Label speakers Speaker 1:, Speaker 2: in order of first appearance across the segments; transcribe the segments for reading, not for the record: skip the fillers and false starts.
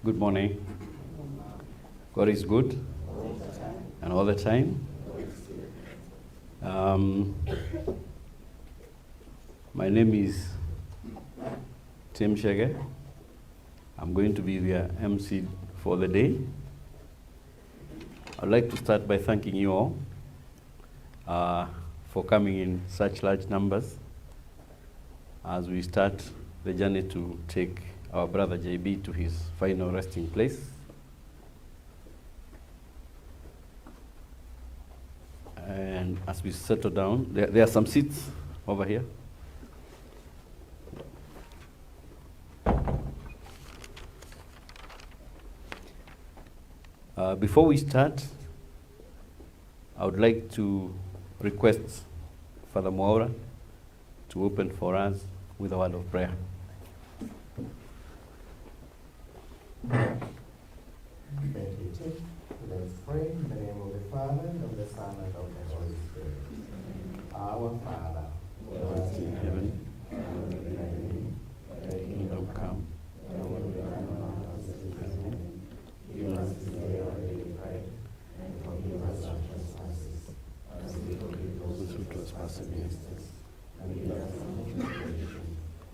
Speaker 1: Good morning. God is good, and all the time. My name is Tim Shege. I'm going to be the MC for the day. I'd like to start by thanking you all for coming in such large numbers as we start the journey to take our brother JB to his final resting place. And as we settle down, there are some seats over here. Before we start, I would like to request Father Murio to open for us with a word of prayer.
Speaker 2: Thank you, Tim. Let's pray in the name of the Father, and of the Son, and of the Holy Spirit. Our Father,
Speaker 1: who art in heaven, thy kingdom come.
Speaker 2: give us this day our daily bread, and forgive us our trespasses, as we forgive those who trespass against us. And lead us not into temptation,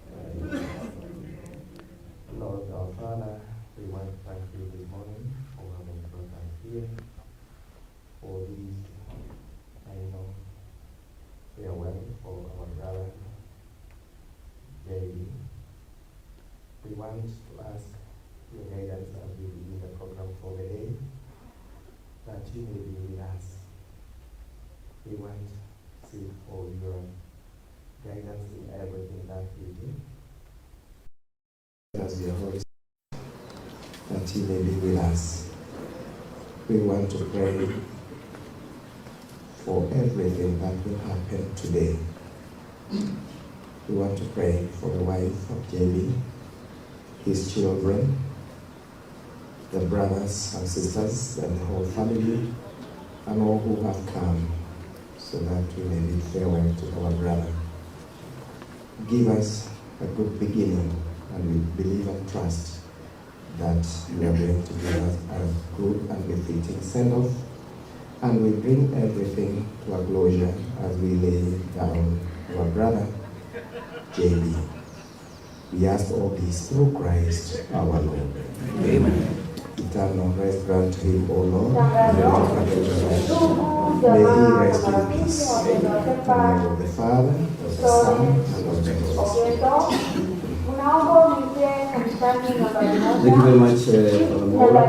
Speaker 2: but deliver us from evil. Lord our Father, we want to thank you this morning for having brought us here for this, farewell for our brother, JB. We want to ask your guidance as we begin the program for the day, that you may be with us. We want to seek for your guidance in everything that we do. As your Holy Spirit, that He may be with us. We want to pray for everything that will happen today. We want to pray for the wife of JB, his children, the brothers and sisters, and the whole family, and all who have come, so that we may bid farewell to our brother. Give us a good beginning, and we believe and trust that you are going to give us a good and befitting send-off, and we bring everything to a closure as we lay down our brother, JB. We ask all this through Christ our Lord. Amen. Eternal rest grant him, O Lord, and may he rest in peace. In the name of the Father, of the Son, and of the Holy Spirit.
Speaker 1: Thank you very much, Father Murio.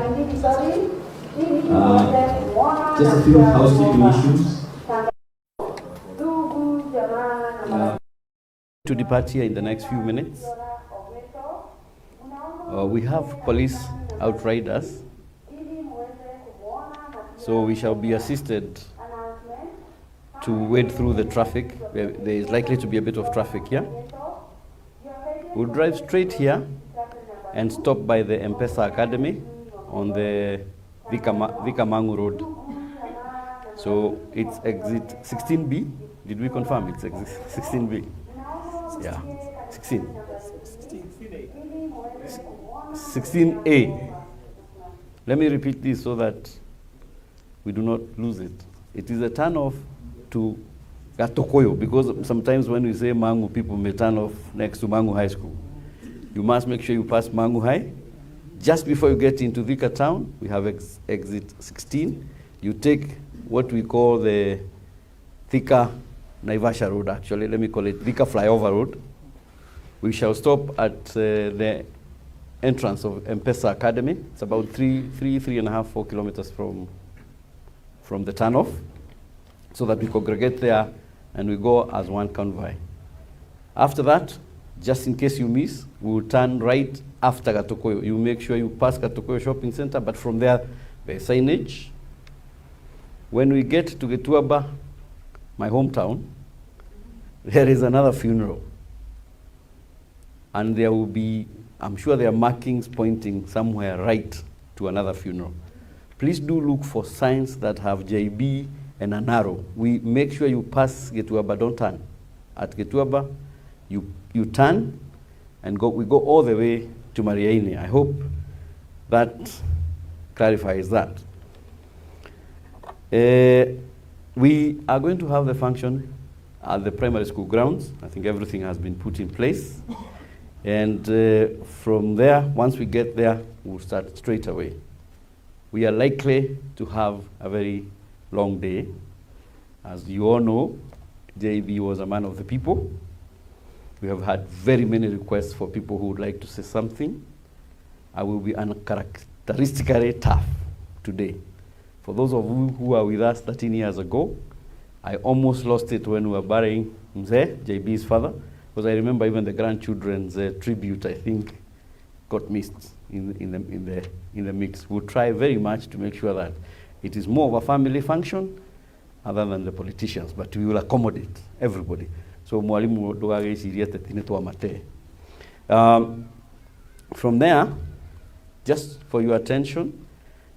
Speaker 1: Just a few housekeeping issues. To depart here in the next few minutes. We have police outriders, so we shall be assisted to wade through the traffic. There is likely to be a bit of traffic here. We'll drive straight here and stop by the M-Pesa Academy on the Vikamangu Road. So it's exit 16B. Did we confirm it's exit 16B? Yeah, 16. 16A. Let me repeat this so that we do not lose it. It is a turn off to Gatokoyo, because sometimes when we say Mangu, people may turn off next to Mangu High School. You must make sure you pass Mangu High. Just before you get into Thika town, we have exit 16. You take what we call the Thika Naivasha Road, actually. Let me call it Thika Flyover Road. We shall stop at the entrance of M-Pesa Academy. It's about 3.5, 4 kilometers from the turnoff, so that we congregate there and we go as one convoy. After that, just in case you miss, we will turn right after Gatokoyo. You make sure you pass Gatokoyo Shopping Center, but from there, there's signage. When we get to Gituaba, my hometown, there is another funeral. And there will be, I'm sure there are markings pointing somewhere right to another funeral. Please do look for signs that have JB and an arrow. We make sure you pass Gituaba, don't turn. At Gituaba, you turn and we go all the way to Mariaini. I hope that clarifies that. We are going to have the function at the primary school grounds. I think everything has been put in place. And from there, once we get there, we'll start straight away. We are likely to have a very long day. As you all know, JB was a man of the people. We have had very many requests for people who would like to say something. I will be uncharacteristically tough today. For those of you who are with us 13 years ago, I almost lost it when we were burying Mzee, JB's father, because I remember even the grandchildren's tribute, I think, got missed in the mix. We'll try very much to make sure that it is more of a family function other than the politicians, but we will accommodate everybody. So mwalimu dogage siriete tineto amate. From there, just for your attention,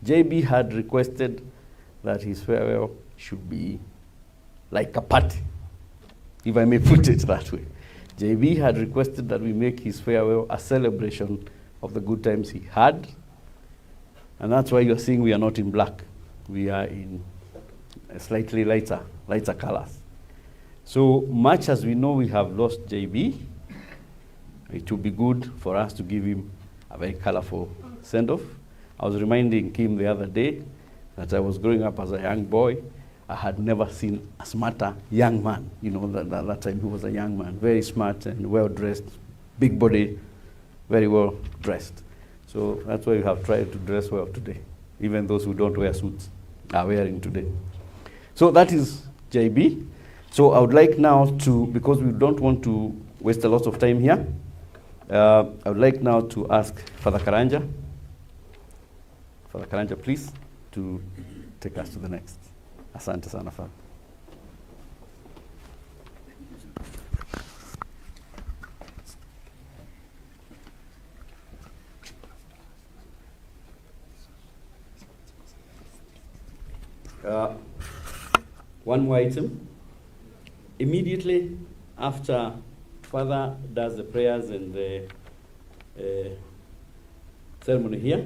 Speaker 1: JB had requested that his farewell should be like a party, if I may put it that way. JB had requested that we make his farewell a celebration of the good times he had, and that's why you're seeing we are not in black. We are in a slightly lighter colors. So much as we know we have lost JB, it would be good for us to give him a very colorful send-off. I was reminding Kim the other day that I was growing up as a young boy. I had never seen a smarter young man. You know, that time he was a young man, very smart and well-dressed, big body, very well-dressed. So that's why we have tried to dress well today. Even those who don't wear suits are wearing today. So that is JB. So I would like now to, because we don't want to waste a lot of time here, I would like now to ask Father Karanja. Father Karanja, please, to take us to the next. Asante sana, Father. One more item. Immediately after Father does the prayers and the ceremony here,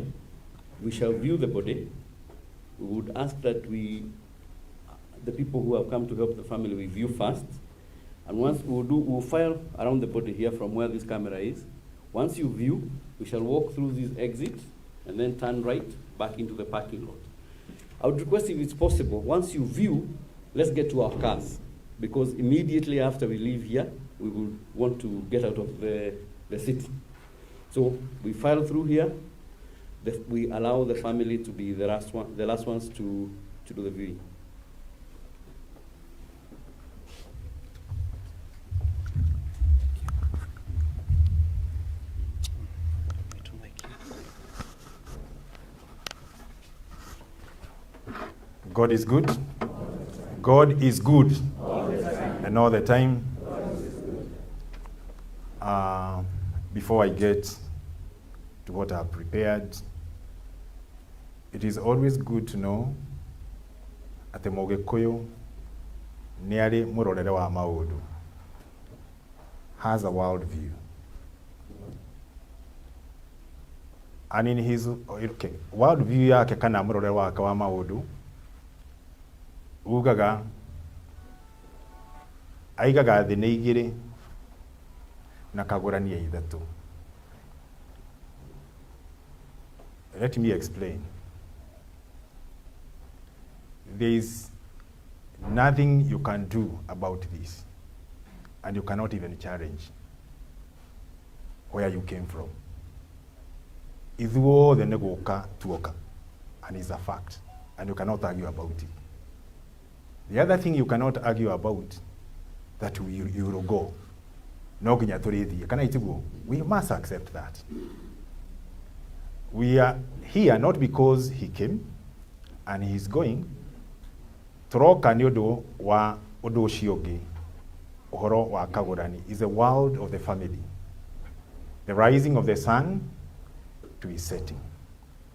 Speaker 1: we shall view the body. We would ask that the people who have come to help the family, we view first. And once we'll file around the body here from where this camera is. Once you view, we shall walk through these exits and then turn right back into the parking lot. I would request, if it's possible, once you view, let's get to our cars, because immediately after we leave here, we will want to get out of the city. So we file through here. We allow the family to be the last ones to do the viewing.
Speaker 3: God is good. God is good. And all the time. Before I get to what I've prepared, it is always good to know at the Mogekuyu, nearly Murorere wa Maudu, has a world view. And in his world view yake kana Murorere wa Maudu, ugaga aigaga thĩ nĩ igĩrĩ na kagũrania ithatũ. Let me explain. There is nothing you can do about this, and you cannot even challenge where you came from. Ithuothe nĩ gũka tuoka, and it's a fact, and you cannot argue about it. The other thing you cannot argue about, that you will go. No ginya tũrĩthiĩ. Kana Gitigwo, we must accept that. We are here not because he came and he is going. Tũroka nĩ ũndũ wa ũndũ ũcio ũngĩ. Ũhoro wa kagũrani is a world of the family. The rising of the sun to his setting.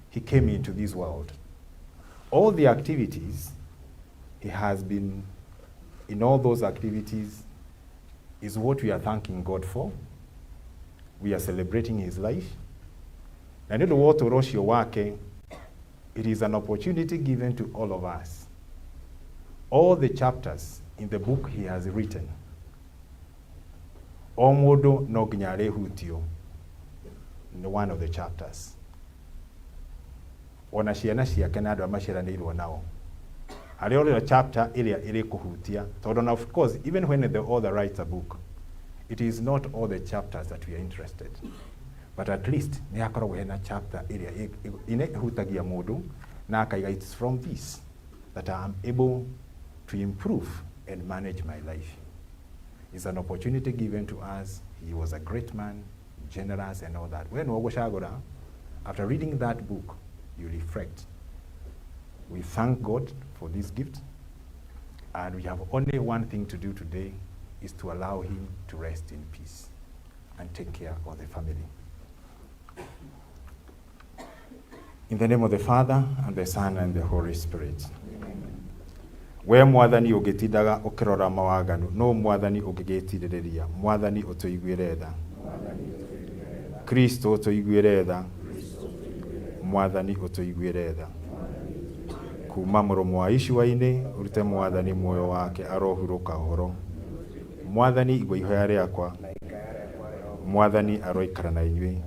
Speaker 3: He came into this world. All the activities he has been in, all those activities is what we are thanking God for. We are celebrating his life. Na nĩ ũndũ wa ũtũũro ũcio wake, it is an opportunity given to all of us. All the chapters in the book he has written, o mũndũ no nginya arĩhutio nĩ one of the chapters. Ona ciana ciake na andũ a maciaranĩirwo nao. Harĩ o chapter ĩrĩa ĩrĩkũhutia, tondũ na of course, even when the author writes a book, it is not all the chapters that we are interested. But at least nĩ hakoragwo hena chapter ĩrĩa ĩhutagia mũndũ na akaiga, it's from this that I am able to improve and manage my life. It's an opportunity given to us. He was a great man, generous and all that. When Wogoshagora, after reading that book, you reflect. We thank God for this gift, and we have only one thing to do today, is to allow him to rest in peace and take care of the family. In the name of the Father, and the Son, and the Holy Spirit. We mwathani ũgĩtindaga ũkĩrora mawaganu, no mwathani ũngĩgĩtirĩrĩria, mwathani ũtũiguĩre tha. Kristo ũtũiguĩre tha. Mwathani ũtũiguĩre tha. Kuma mũromo wa icua-inĩ, ũrute mwathani muoyo wake arohurũka ũhoro. Mwathani igua ihoya rĩakwa. Mwathani aroikara na inyuĩ.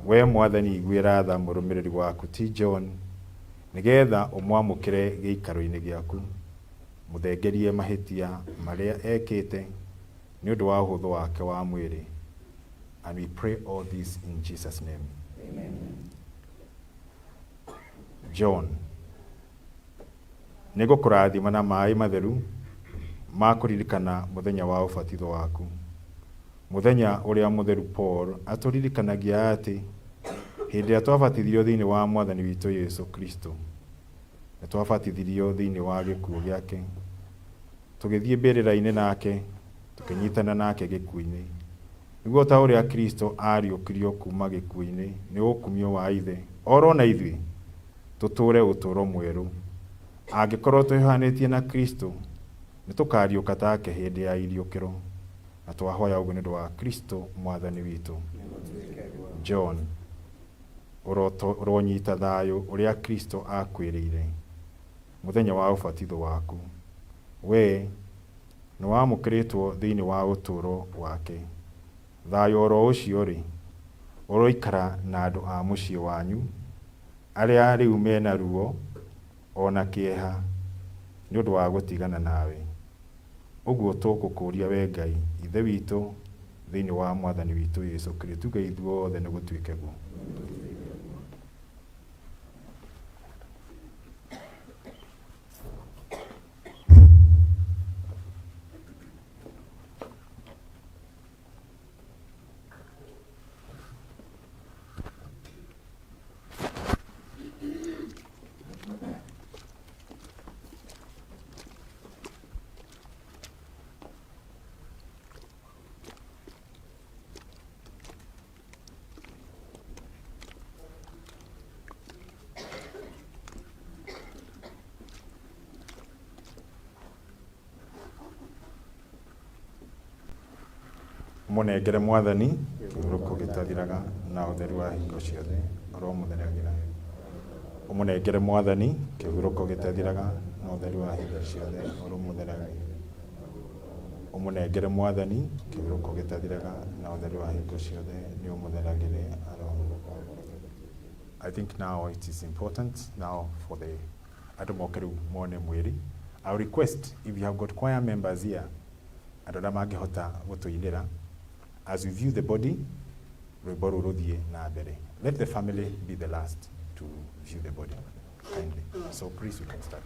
Speaker 3: We mwathani iguĩra tha mũrũmĩrĩri waku ti John, nĩgetha ũmwamũkĩre gĩikaro-inĩ gĩaku, mũthengerie mahĩtia marĩa ekĩte nĩ ũndũ wa ũhũthũ wake wa mwĩrĩ. And we pray all this in Jesus' name. Amen. John, nĩngũkũrathima na maaĩ matheru ma kũririkana mũthenya wa ũbatitho waku. Mũthenya ũrĩa mũtheru Paul atũririkanagia atĩ hĩndĩ ĩrĩa twabatithirio thĩinĩ wa mwathani witũ Yesu Kristo, nĩ twabatithirio thĩinĩ wa gĩkuũ gĩake, tũgĩthiĩ mbĩrĩra-inĩ nake, tũkĩnyitana nake gĩkuũ-inĩ, nĩguo ta ũrĩa Kristo ariũkirio kuma gĩkuũ-inĩ nĩ ũkumio wa ithe, oro na ithuĩ tũtũũre ũtũũro mwerũ. Angĩkorwo twĩhanĩtie na Kristo, nĩ tũkariũka take hĩndĩ ya iriũkĩro, na twahoya ũguo nĩ ũndũ wa Kristo mwathani witũ. John, ũronyita thayũ ũrĩa Kristo akwĩrĩire mũthenya wa ũbatitho waku. We nĩ wamũkĩrĩtwo thĩinĩ wa ũtũũro wake. Thayũ oro ũcio rĩ, ũroikara na andũ a mũciĩ wanyu, arĩa rĩu mena ruo ona kĩeha nĩ ũndũ wa gũtigana nawe. Ũguo tũgũkũria we Ngai, ithe witũ, thĩinĩ wa mwathani witũ Yesu Kristo, Ngai ithuothe nĩ gũtuĩke guo. Mũnengere mwathani kĩhurũko gĩtathiraga na ũtheru wa hingo ciothe oro mũthenagĩra. Ũmũnengere mwathani kĩhurũko gĩtathiraga na ũtheru wa hingo ciothe oro mũthenagĩra. Ũmũnengere mwathani kĩhurũko gĩtathiraga na ũtheru wa hingo ciothe nĩ ũmũthenagĩre aro. I think now it is important now for the andũ moke rĩu mone mwĩrĩ. I will request if you have got choir members here, andũ arĩa mangĩhota gũtũinĩra, as we view the body, rwĩmbo rũrũ rũthiĩ na mbere. Let the family be the last to view the body, kindly. So please, we can start.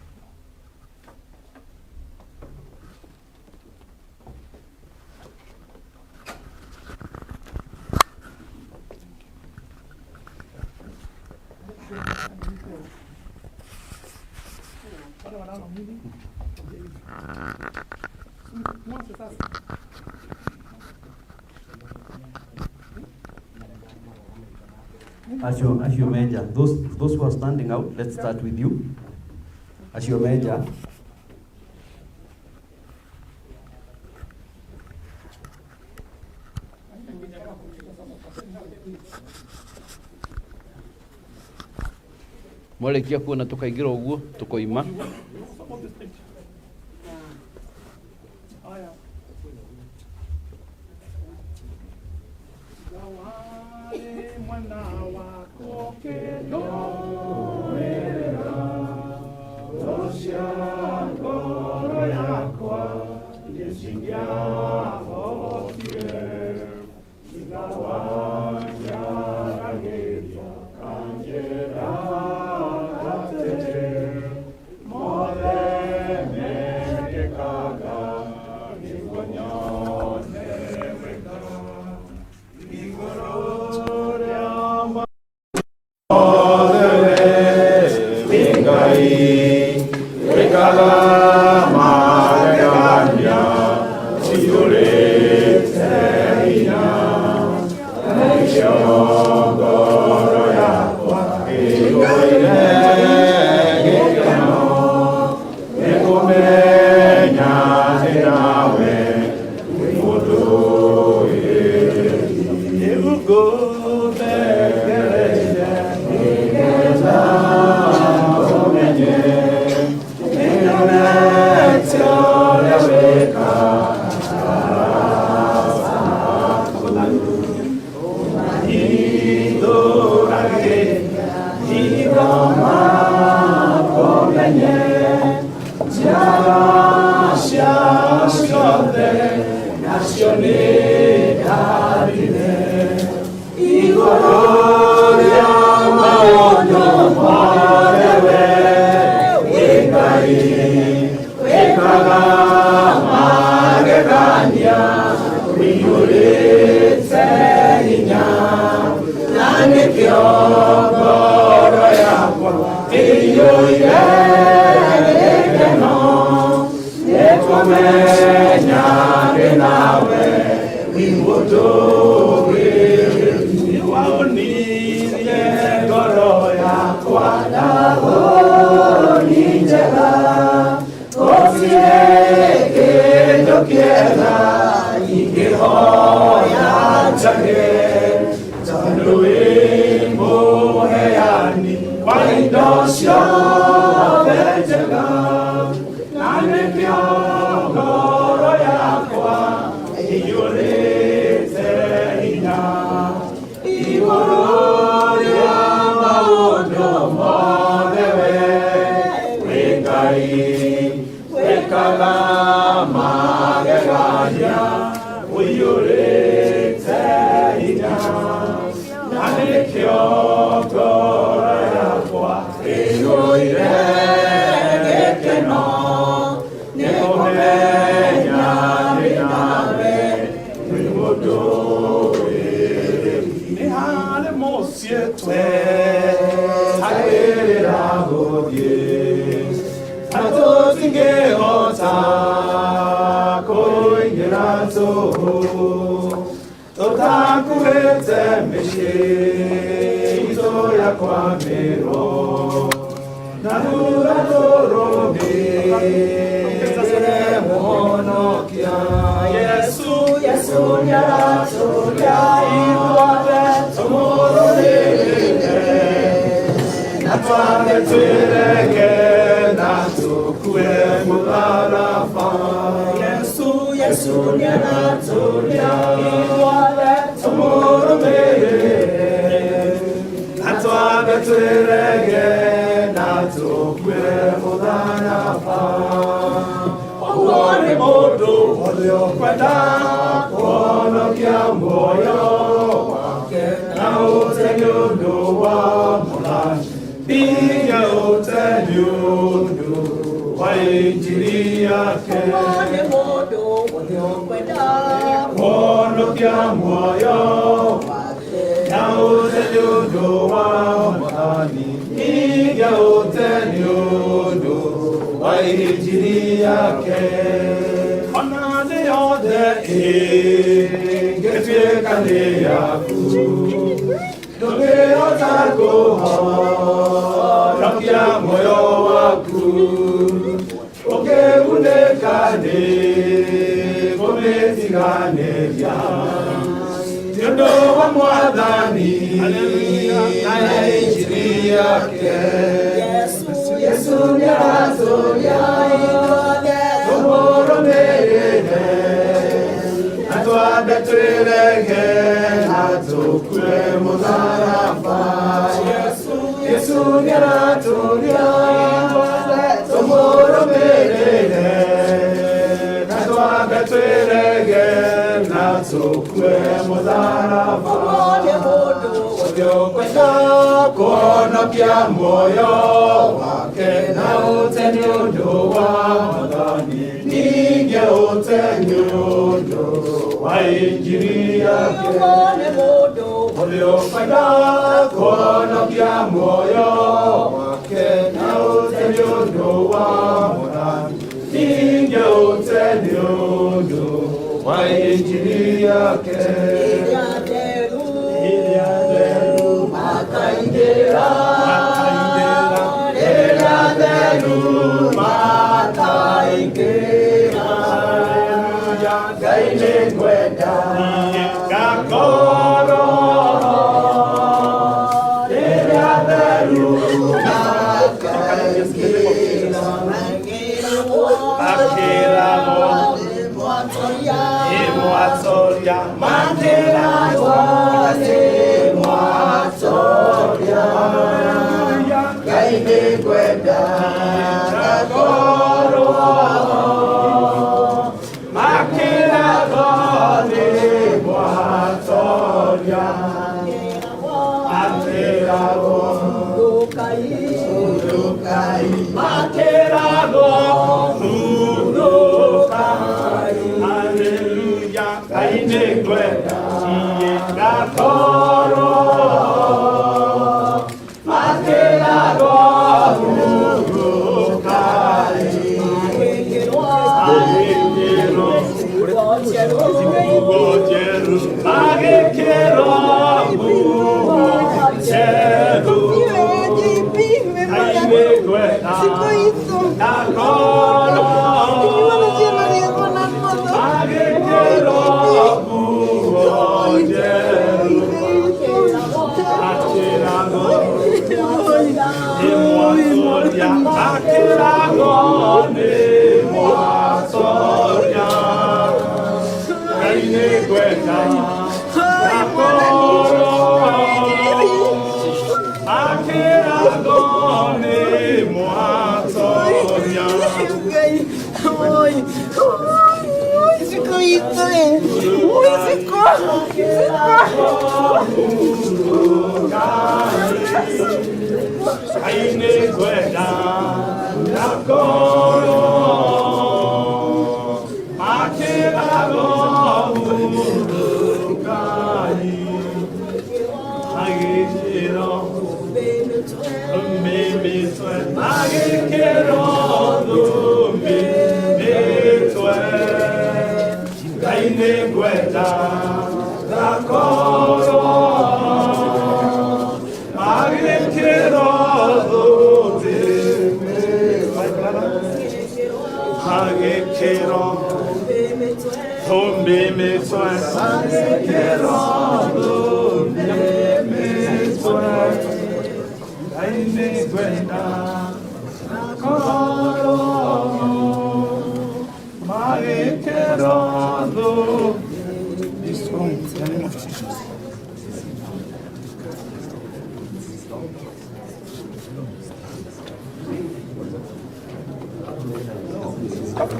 Speaker 1: As your major, those who are standing out, let's start with you. As your major. Mwarekia kuona tukaingira uguo tukoima.
Speaker 4: Hallelujah.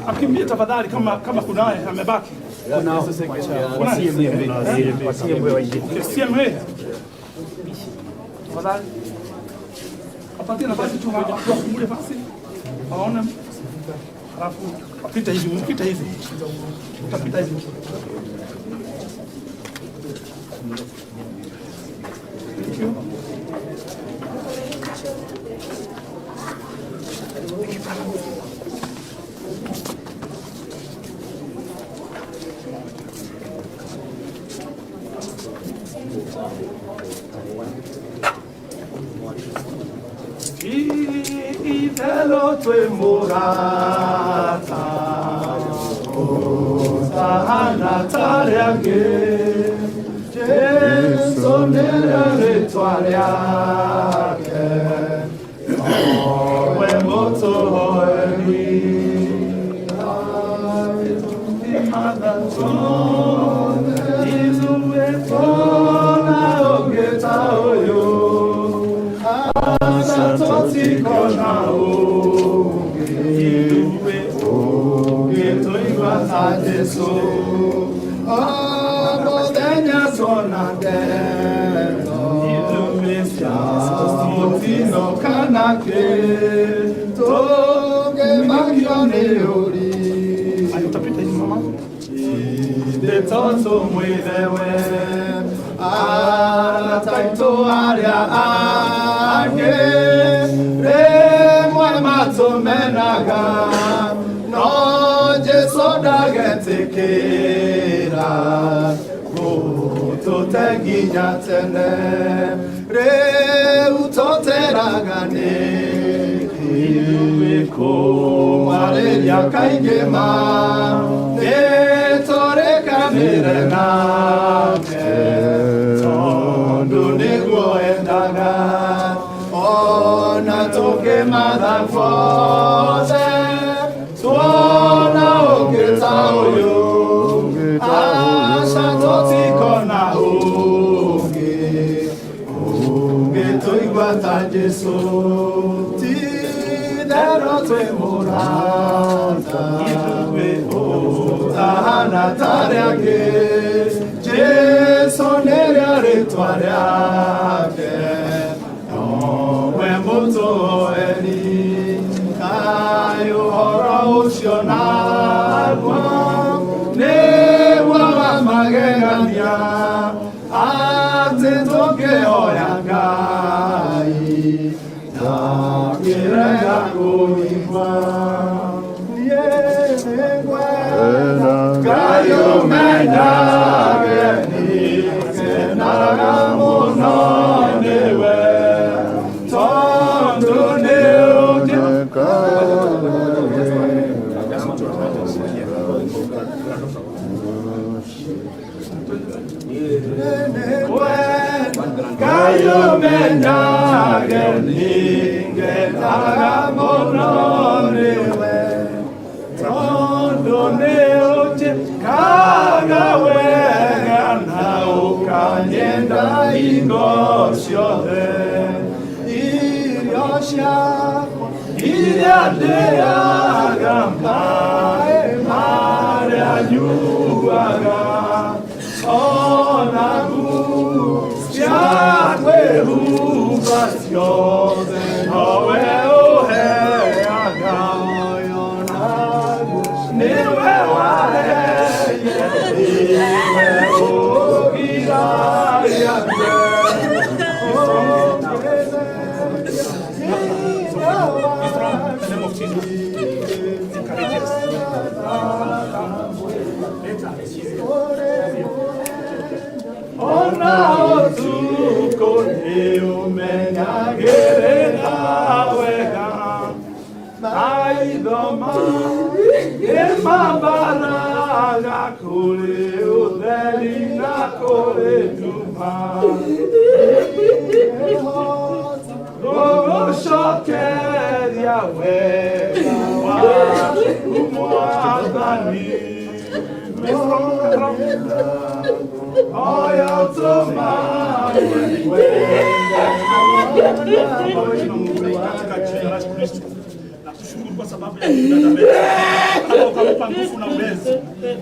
Speaker 4: Akimbie tafadhali kama kunaye amebaki. CMA. Tafadhali. Apatie nafasi tu hapo kumule basi. Aona. Alafu apita hivi, mpita hivi. Utapita hivi. Thank you.
Speaker 5: Itelo tue murata, o tahana tariange, Jesu nere ritualiake, o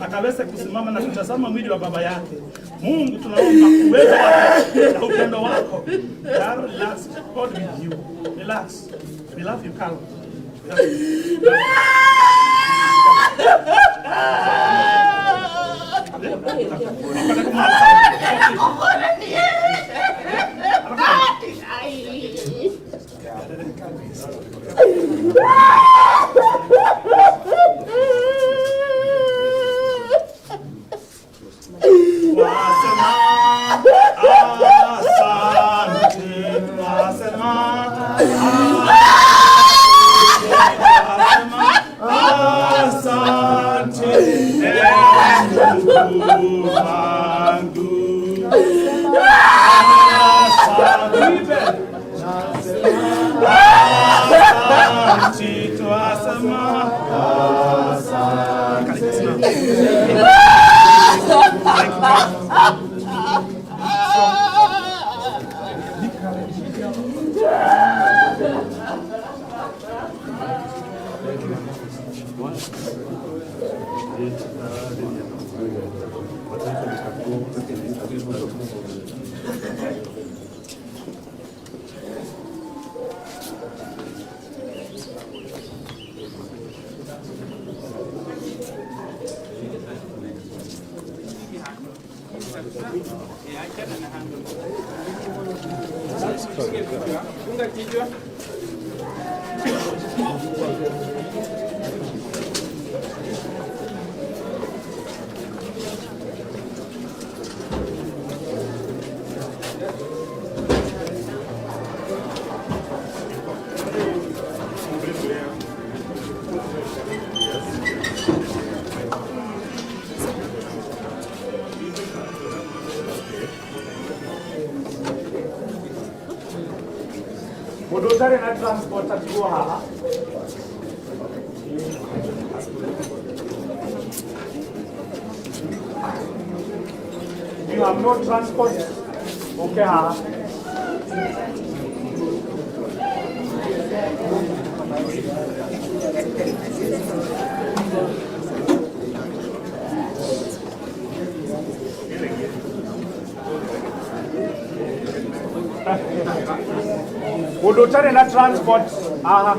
Speaker 4: akaweza kusimama na kutazama mwili wa baba yake. Mungu tunaomba uwezo wako na upendo wako. Relax, God with you. Relax. We love you, Carl.
Speaker 5: Asante.
Speaker 4: Modotare na transport atigo haha. You have no transport. Okay, haha. Modotare na transport. Aha.